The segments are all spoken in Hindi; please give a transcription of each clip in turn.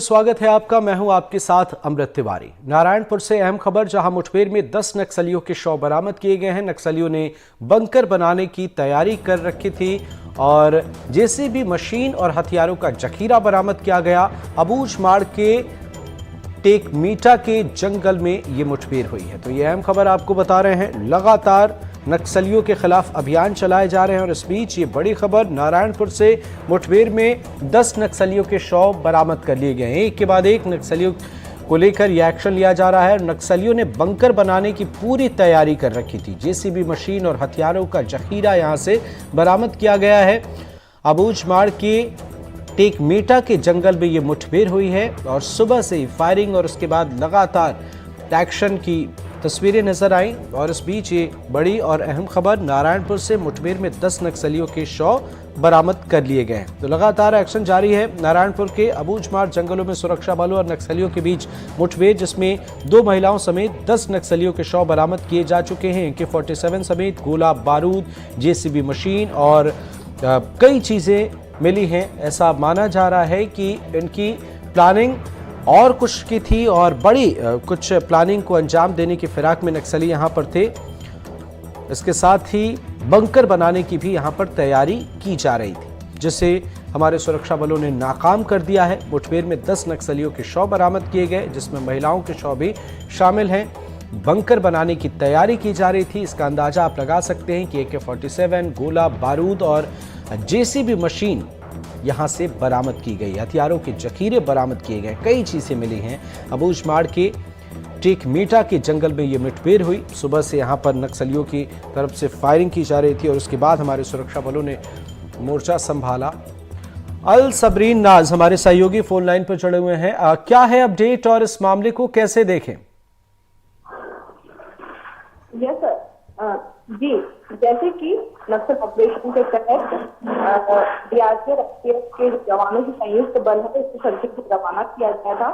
स्वागत है आपका। मैं हूं आपके साथ अमृत तिवारी। नारायणपुर से अहम खबर, जहां मुठभेड़ में 10 नक्सलियों के शव बरामद किए गए हैं। नक्सलियों ने बंकर बनाने की तैयारी कर रखी थी और जेसीबी मशीन और हथियारों का जखीरा बरामद किया गया। अबूझमाड़ के टेकमीटा के जंगल में ये मुठभेड़ हुई है। तो ये अहम खबर आपको बता रहे हैं। लगातार नक्सलियों के खिलाफ अभियान चलाए जा रहे हैं और इस बीच ये बड़ी खबर, नारायणपुर से मुठभेड़ में 10 नक्सलियों के शव बरामद कर लिए गए हैं। एक के बाद एक नक्सलियों को लेकर यह एक्शन लिया जा रहा है। नक्सलियों ने बंकर बनाने की पूरी तैयारी कर रखी थी। जेसीबी मशीन और हथियारों का जखीरा यहां से बरामद किया गया है। अबूझमाड़ के टेकमेटा के जंगल में ये मुठभेड़ हुई है और सुबह से ही फायरिंग और उसके बाद लगातार एक्शन की तस्वीरें नजर आई। और इस बीच ये बड़ी और अहम खबर, नारायणपुर से मुठभेड़ में 10 नक्सलियों के शव बरामद कर लिए गए हैं। तो लगातार एक्शन जारी है। नारायणपुर के अबूझमाड़ जंगलों में सुरक्षा बलों और नक्सलियों के बीच मुठभेड़, जिसमें 2 महिलाओं समेत 10 नक्सलियों के शव बरामद किए जा चुके हैं। AK-47 समेत गोला बारूद, जेसीबी मशीन और कई चीजें मिली हैं। ऐसा माना जा रहा है कि इनकी प्लानिंग और कुछ की थी और बड़ी कुछ प्लानिंग को अंजाम देने की फिराक में नक्सली यहां पर थे। इसके साथ ही बंकर बनाने की भी यहां पर तैयारी की जा रही थी, जिसे हमारे सुरक्षा बलों ने नाकाम कर दिया है। मुठभेड़ में 10 नक्सलियों के शव बरामद किए गए, जिसमें महिलाओं के शव भी शामिल हैं। बंकर बनाने की तैयारी की जा रही थी। इसका अंदाजा आप लगा सकते हैं कि AK-47, गोला बारूद और जेसीबी मशीन यहां से बरामद की गई। हथियारों के जखीरे बरामद किए गए, कई चीजें मिली हैं। अबूझमाड़ के टेकमेटा के जंगल में ये मुठभेड़ हुई। सुबह से यहां पर नक्सलियों की तरफ से फायरिंग की जा रही थी और उसके बाद हमारे सुरक्षा बलों ने मोर्चा संभाला। अल सबरीन नाज हमारे सहयोगी फोन लाइन पर जुड़े हुए हैं। क्या है अपडेट और इस मामले को कैसे देखें? यस सर, जी, जैसे कि नक्सल ऑपरेशन के तहत DRPF के जवानों की संयुक्त बल है, इसको सर्किट को रवाना किया गया था,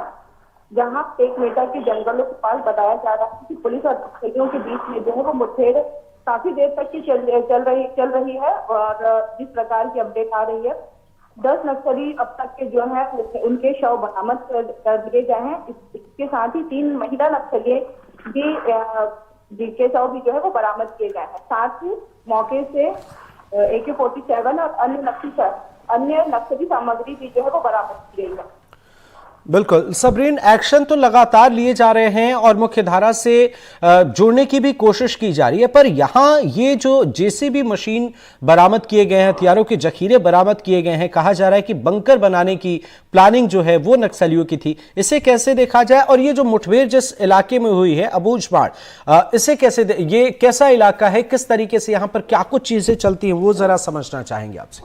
जहां टेकमेटा के जंगलों के पास बताया जा रहा है कि पुलिस और नक्सलियों के बीच में जो है वो मुठभेड़ काफी देर तक की चल रही है। और जिस प्रकार की अपडेट आ रही है, 10 नक्सली अब तक के जो है उनके शव बरामद कर दिए गए हैं। इसके साथ ही 3 महिला नक्सली जिनके शव भी जो है वो बरामद किए गए हैं। साथ ही मौके से AK-47 और अन्य नक्सली सामग्री भी जो है वो बरामद की गई है। बिल्कुल सबरीन, एक्शन तो लगातार लिए जा रहे हैं और मुख्य धारा से जुड़ने की भी कोशिश की जा रही है, पर यहाँ ये जो जेसीबी मशीन बरामद किए गए हैं, हथियारों के जखीरे बरामद किए गए हैं, कहा जा रहा है कि बंकर बनाने की प्लानिंग जो है वो नक्सलियों की थी। इसे कैसे देखा जाए? और ये जो मुठभेड़ जिस इलाके में हुई है अबूझमाड़, इसे कैसे ये कैसा इलाका है, किस तरीके से यहाँ पर क्या कुछ चीजें चलती हैं, वो जरा समझना चाहेंगे आपसे।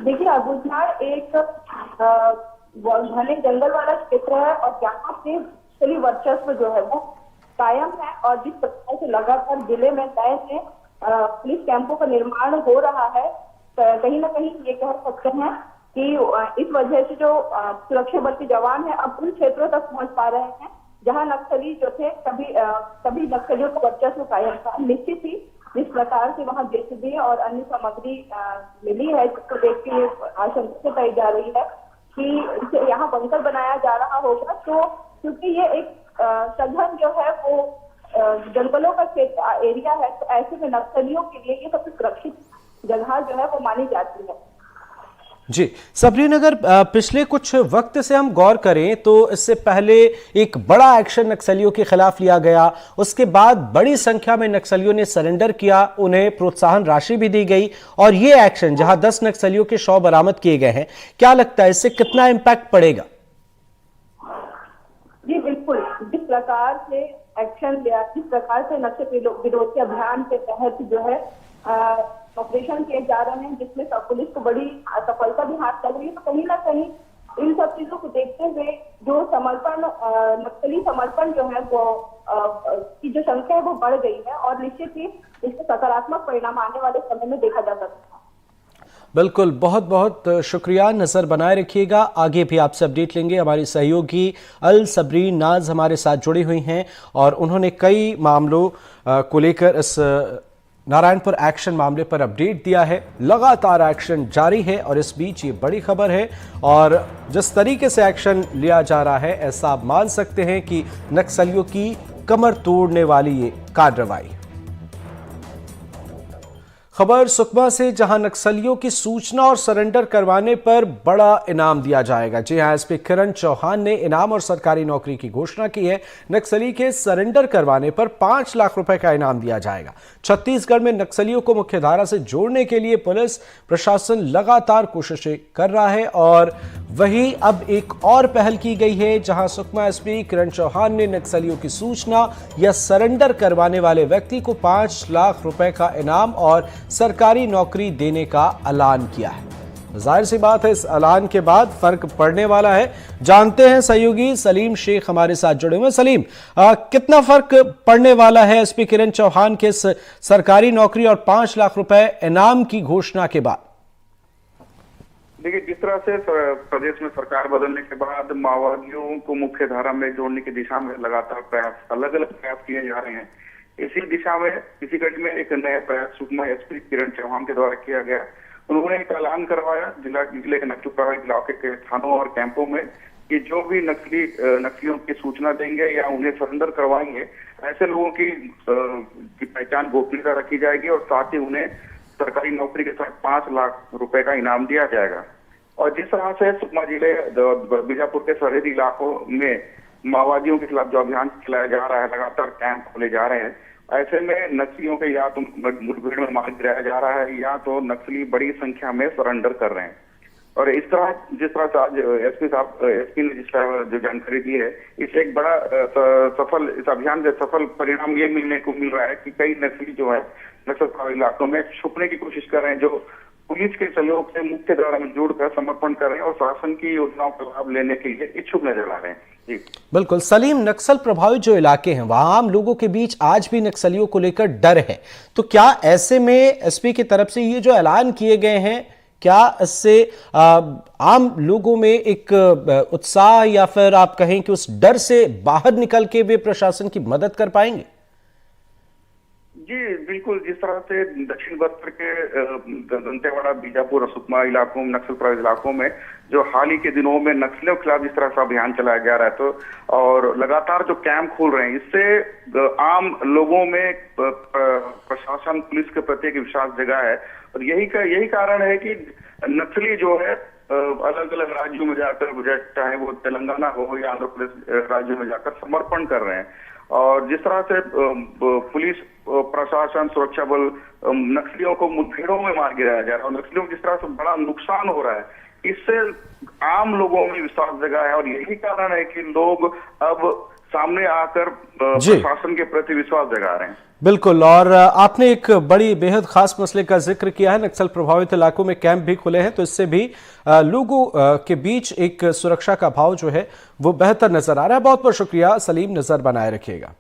देखिए, अबूझमाड़ एक घने जंगल वाला क्षेत्र है और यहाँ पे नक्सली वर्चस्व जो है वो कायम है। और जिस प्रकार से लगातार जिले में नए पुलिस कैंपों का निर्माण हो रहा है, कहीं ना कहीं ये कह सकते हैं कि इस वजह से जो सुरक्षा बल के जवान है अब उन क्षेत्रों तक पहुंच पा रहे हैं जहां नक्सली जो थे कभी नक्सलियों का वर्चस्व कायम था। निश्चित ही जिस प्रकार से वहां जेसीबी और अन्य सामग्री मिली है, जिसको देख के आशंका जताई जा रही है कि यहाँ बंकर बनाया जा रहा होगा। तो क्योंकि ये एक सघन जो है वो जंगलों का क्षेत्र एरिया है, तो ऐसे में नक्सलियों के लिए ये सबसे सुरक्षित जगह जो है वो मानी जाती है। जी सबरीन, अगर पिछले कुछ वक्त से हम गौर करें तो इससे पहले एक बड़ा एक्शन नक्सलियों के खिलाफ लिया गया, उसके बाद बड़ी संख्या में नक्सलियों ने सरेंडर किया, उन्हें प्रोत्साहन राशि भी दी गई, और ये एक्शन जहां 10 नक्सलियों के शव बरामद किए गए हैं, क्या लगता है इससे कितना इम्पैक्ट पड़ेगा? जी बिल्कुल, जिस प्रकार से एक्शन लिया, जिस प्रकार से नक्सल विरोधी अभियान के तहत जो है ऑपरेशन किए जा रहे हैं, जिसमें पुलिस को बड़ी सफलता भी हाथ लग रही है, तो कहीं ना कहीं इन सब चीजों को देखते हुए जो नक्सली समर्पण जो है वो की जो संख्या है वो बढ़ गई है और निश्चित ही इसके सकारात्मक परिणाम आने वाले समय में देखा जा सकता है। बिल्कुल, बहुत बहुत शुक्रिया। नजर बनाए रखिएगा, आगे भी आपसे अपडेट लेंगे। हमारी सहयोगी अल सबरीन नाज हमारे साथ जुड़ी हुई हैं और उन्होंने कई मामलों को लेकर इस नारायणपुर एक्शन मामले पर अपडेट दिया है। लगातार एक्शन जारी है और इस बीच ये बड़ी खबर है और जिस तरीके से एक्शन लिया जा रहा है ऐसा आप मान सकते हैं कि नक्सलियों की कमर तोड़ने वाली ये कार्रवाई। खबर सुकमा से, जहां नक्सलियों की सूचना और सरेंडर करवाने पर बड़ा इनाम दिया जाएगा। जी हां, एसपी किरण चौहान ने इनाम और सरकारी नौकरी की घोषणा की है। नक्सली के सरेंडर करवाने पर 5 लाख रुपए का इनाम दिया जाएगा। छत्तीसगढ़ में नक्सलियों को मुख्यधारा से जोड़ने के लिए पुलिस प्रशासन लगातार कोशिशें कर रहा है और वहीं अब एक और पहल की गई है, जहां सुकमा एसपी किरण चौहान ने नक्सलियों की सूचना या सरेंडर करवाने वाले व्यक्ति को 5 लाख रुपए का इनाम और सरकारी नौकरी देने का ऐलान किया है। जाहिर सी बात है, इस ऐलान के बाद फर्क पड़ने वाला है। जानते हैं, सहयोगी सलीम शेख हमारे साथ जुड़े हुए। सलीम, कितना फर्क पड़ने वाला है एसपी किरण चौहान के सरकारी नौकरी और 5 लाख रुपए इनाम की घोषणा के बाद? देखिए, जिस तरह से प्रदेश में सरकार बदलने के बाद माओवादियों को मुख्य धारा में जोड़ने की दिशा में लगातार प्रयास, अलग अलग प्रयास किए जा रहे हैं। इसी दिशा में इसी कड़ी में एक नया प्रयास सुकमा एसपी किरण चौहान के द्वारा किया गया। उन्होंने एक ऐलान करवाया जिले के नक्सल प्रभावित इलाके के थानों और कैंपों में कि जो भी नक्सलियों की सूचना देंगे या उन्हें सरेंडर करवाएंगे, ऐसे लोगों की पहचान गोपनीयता रखी जाएगी और साथ ही उन्हें सरकारी नौकरी के साथ 5 लाख रुपए का इनाम दिया जाएगा। और जिस तरह से सुकमा जिले बीजापुर के सरहदी इलाकों में माओवादियों के खिलाफ जो अभियान चलाया जा रहा है, लगातार कैंप खोले जा रहे हैं, ऐसे में नक्सलियों के या तो मुठभेड़ में मार गिराया जा रहा है या तो नक्सली बड़ी संख्या में सरेंडर कर रहे हैं। और इस तरह जिस तरह से आज एसपी ने जिस तरह जो जानकारी दी है, इससे एक बड़ा इस अभियान से सफल परिणाम ये मिलने को मिल रहा है कि कई नक्सली जो है नक्सल प्रभावित इलाकों में छुपने की कोशिश कर रहे हैं, जो पुलिस के सहयोग से मुख्य धारा में जुड़कर समर्पण कर रहे हैं और शासन की योजनाओं का लाभ लेने के लिए इच्छुक नजर आ रहे हैं। जी बिल्कुल सलीम, नक्सल प्रभावित जो इलाके हैं वहां आम लोगों के बीच आज भी नक्सलियों को लेकर डर है, तो क्या ऐसे में एसपी की तरफ से ये जो ऐलान किए गए हैं, क्या इससे आम लोगों में एक उत्साह या फिर आप कहें कि उस डर से बाहर निकल के वे प्रशासन की मदद कर पाएंगे? जी बिल्कुल, जिस तरह से दक्षिण बस्तर के दंतेवाड़ा, बीजापुर और सुकमा इलाकों में, नक्सल प्रभावित इलाकों में जो हाल ही के दिनों में नक्सलियों के खिलाफ जिस तरह से अभियान चलाया जा रहा है, तो और लगातार जो कैंप खोल रहे हैं, इससे आम लोगों में प्रशासन, पुलिस के प्रति एक विश्वास जगा है। और यही कारण है कि नक्सली जो है अलग अलग राज्यों में जाकर, चाहे वो तेलंगाना हो या आंध्र प्रदेश राज्यों में जाकर समर्पण कर रहे हैं। और जिस तरह से पुलिस प्रशासन, सुरक्षा बल नक्सलियों को मुठभेड़ों में मार गिराया जा रहा है और नक्सलियों को जिस तरह से बड़ा नुकसान हो रहा है, इससे आम लोगों में विश्वास जगा है। और यही कारण है कि लोग अब सामने आकर प्रशासन के प्रति विश्वास जगा रहे हैं। बिल्कुल, और आपने एक बड़ी बेहद खास मसले का जिक्र किया है, नक्सल प्रभावित इलाकों में कैंप भी खुले हैं, तो इससे भी लोगों के बीच एक सुरक्षा का भाव जो है वो बेहतर नजर आ रहा है। बहुत बहुत शुक्रिया सलीम, नजर बनाए रखिएगा।